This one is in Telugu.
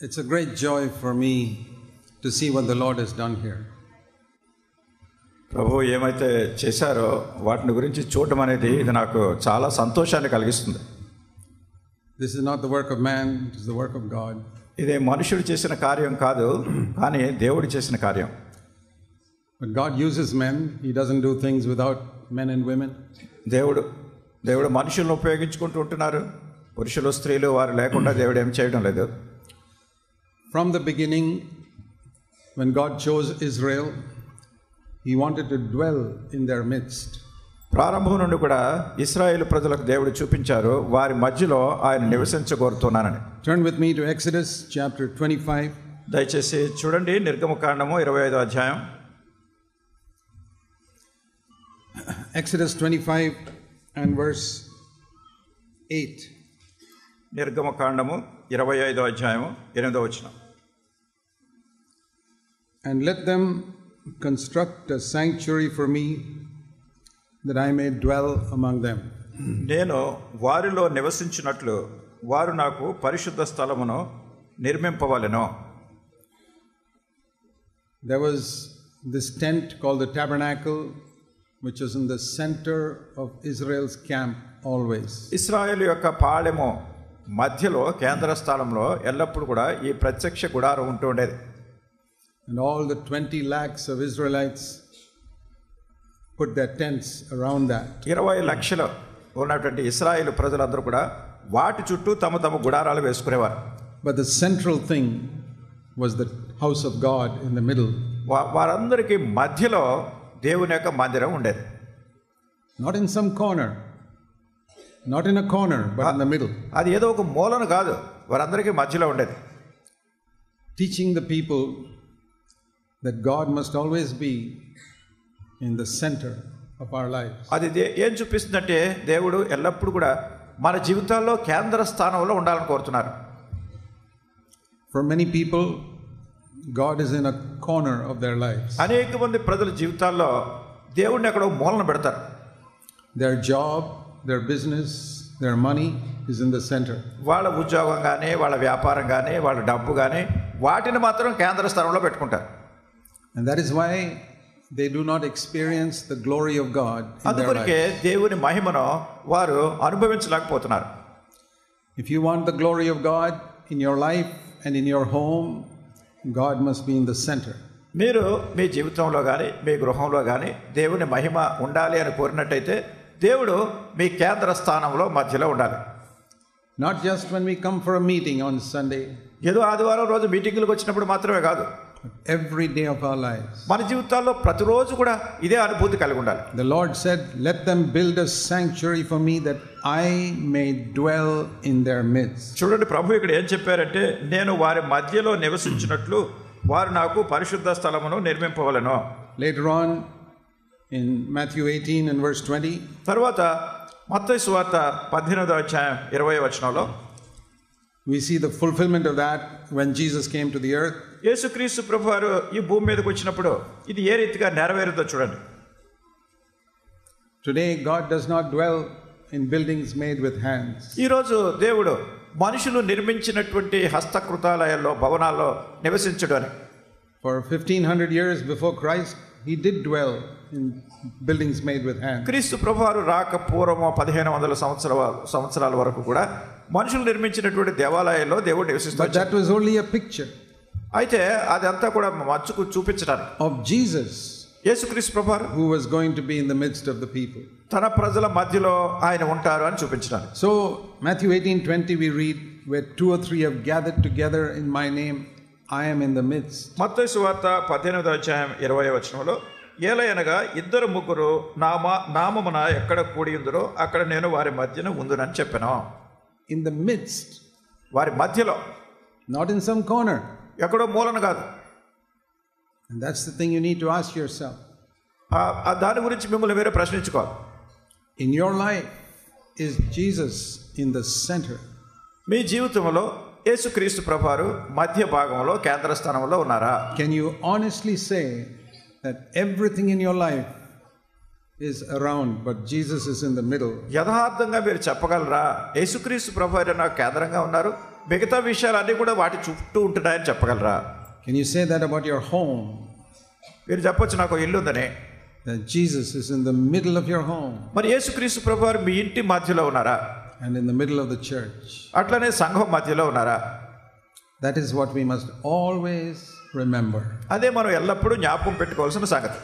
It's a great joy for me to see what the Lord has done here. ప్రభు ఏమైతే చేశారో వాటిని గురించి చూడడం అనేది ఇది నాకు చాలా సంతోషాన్ని కలిగిస్తుంది. This is not the work of man, it is the work of God. ఇది మనుషుడు చేసిన కార్యం కాదు, కానీ దేవుడు చేసిన కార్యం. But God uses men. He doesn't do things without men and women. దేవుడు మనుషులను ఉపయోగించుకుంటూ ఉంటున్నారు. పురుషులు స్త్రీలు వారు లేకుండా దేవుడు ఏం చేయడం లేదు. From the beginning, when God chose Israel, He wanted to dwell in their midst. ప్రారంభం నుండి కూడా ఇశ్రాయేలు ప్రజలకు దేవుడు చూపించారు వారి మధ్యలో ఆయన నివసించగోరుతున్నానని. Turn with me to Exodus chapter 25. దయచేసి చూడండి నిర్గమకాండము 25వ అధ్యాయం. Exodus 25 and verse 8. నిర్గమకాండము 25వ అధ్యాయము 8వ వచనం. And let them construct a sanctuary for me, that I may dwell among them. నేను వారిలో నివసించినట్లు వారు నాకు పరిశుద్ధ స్థలమును నిర్మింపవలెను. There was this tent called the tabernacle, which was in the center of Israel's camp always. ఇశ్రాయేలు యొక్క పాళెము మధ్యలో కేంద్ర స్థలంలో ఎల్లప్పుడూ కూడా ఈ ప్రత్యక్ష గుడారం ఉంటూ ఉండేది. And all the 20 lakhs of Israelites put their tents around that. 20 లక్షలు ఉన్నటువంటి ఇశ్రాయేలు ప్రజలందరూ కూడా వాటి చుట్టూ తమ తమ గుడారాలు వేసుకునేవారు. But the central thing was the house of God in the middle. వారందరికీ మధ్యలో దేవుని యొక్క మందిరం ఉండేది. Not in some corner, not in a corner, but in the middle. అది ఏదో ఒక మూలను కాదు, వారందరికీ మధ్యలో ఉండేది. Teaching the people that God must always be in the center of our lives. అది ఏం చూపిస్తుందంటే దేవుడు ఎల్లప్పుడూ కూడా మన జీవితాల్లో కేంద్ర స్థానంలో ఉండాలని కోరుతున్నారు. For many people, God is in a corner of their lives. అనేక మంది ప్రజల జీవితాల్లో దేవుడిని ఎక్కడో మూలన పెడతారు. Their job, their business, their money is in the center. వాళ్ళ ఉద్యోగం కానీ వాళ్ళ వ్యాపారం కానీ వాళ్ళ డబ్బు కానీ వాటిని మాత్రం కేంద్ర స్థానంలో పెట్టుకుంటారు. And that is why they do not experience the glory of God in their అందుకొరకే lives. దేవుని మహిమను వారు అనుభవించలేకపోతున్నారు. If you want the glory of God in your life and in your home, God must be in the center. మీరు మీ జీవితంలో కానీ మీ గృహంలో కానీ దేవుని మహిమ ఉండాలి అని కోరినట్టయితే దేవుడు మీ కేంద్ర స్థానంలో మధ్యలో ఉండాలి. Not just when we come for a meeting on Sunday. ఏదో ఆదివారం రోజు మీటింగులకు వచ్చినప్పుడు మాత్రమే కాదు, Every day of our lives. మన జీవితాల్లో ప్రతిరోజు కూడా ఇదే అనుభూతి కలిగి ఉండాలి. The Lord said, "Let them build a sanctuary for me, that I may dwell in their midst." చూడండి ప్రభు ఇక్కడ ఏం చెప్పారంటే, నేను వారి మధ్యలో నివసించినట్లు వారు నాకు పరిశుద్ధ స్థలమును నిర్మింపవలెను. Later on in Matthew 18 and verse 20, తర్వాత మత్తయి సువార్త 18వ అధ్యాయం 20వ వచనంలో we see the fulfillment of that when Jesus came to the earth. యేసుక్రీస్తు ప్రభువారు ఈ భూమి మీదకి వచ్చినప్పుడు ఇది ఏ రీతిగా నెరవేరుతో చూడండి. Today God does not dwell in buildings made with hands. ఈరోజు దేవుడు మనుషులు నిర్మించినటువంటి హస్తకృతాలయాల్లో భవనాల్లో నివసించడు అని. For 1500 years before Christ, He did dwell in buildings made with hands. క్రీస్తు ప్రభువారు రాక పూర్వము 1500 సంవత్సరాల వరకు కూడా మనుషులు నిర్మించినటువంటి దేవాలయాల్లో దేవుడు But నివసిస్తాడు. that was only a picture అయితే అదంతా కూడా మచ్చుకు చూపించడానికి of Jesus, యేసుక్రీస్తు ప్రభువారు who was going to be in the midst of the people. తన ప్రజల మధ్యలో ఆయన ఉంటారు అని చూపించడానికి. So Matthew 18:20 we read, "Where 2 or 3 have gathered together in my name, I am in the midst." మత్తయి సువార్త 18వ అధ్యాయం 20వ వచనంలో, ఏలయనగా 2-3 నామమున ఎక్కడ కూడి ఉందరో అక్కడ నేను వారి మధ్యన ఉందునని చెప్పాను. In the midst, వారి మధ్యలో, not in some corner. ఎక్కడో మూలన కాదు. And that's the thing you need to ask yourself. దాని గురించి మిమ్మల్ని మీరే ప్రశ్నించుకోవాలి. In your life, is Jesus in the center? మీ జీవితంలో యేసుక్రీస్తు ప్రభువారు మధ్య భాగంలో కేంద్ర స్థానంలో ఉన్నారా? Can you honestly say that everything in your life is around, but Jesus is in the middle? యథార్థంగా మీరు చెప్పగలరా యేసుక్రీస్తు ప్రభువారు నాకు కేంద్రంగా ఉన్నారు, మిగతా విషయాలన్నీ కూడా వాటి చుట్టూ ఉంటున్నాయని చెప్పగలరా? Can you say that about your home? మీరు చెప్పొచ్చు నాకు ఇల్లు ఉందని. That Jesus is in the middle of your home. మరి యేసుక్రీస్తు ప్రభువారు మీ ఇంటి మధ్యలో ఉన్నారా? And in the middle of the church. అట్లనే సంఘం మధ్యలో ఉన్నారా? That is what we must always remember. అదే మనం ఎల్లప్పుడూ జ్ఞాపకం పెట్టుకోవాల్సిన సంగతి.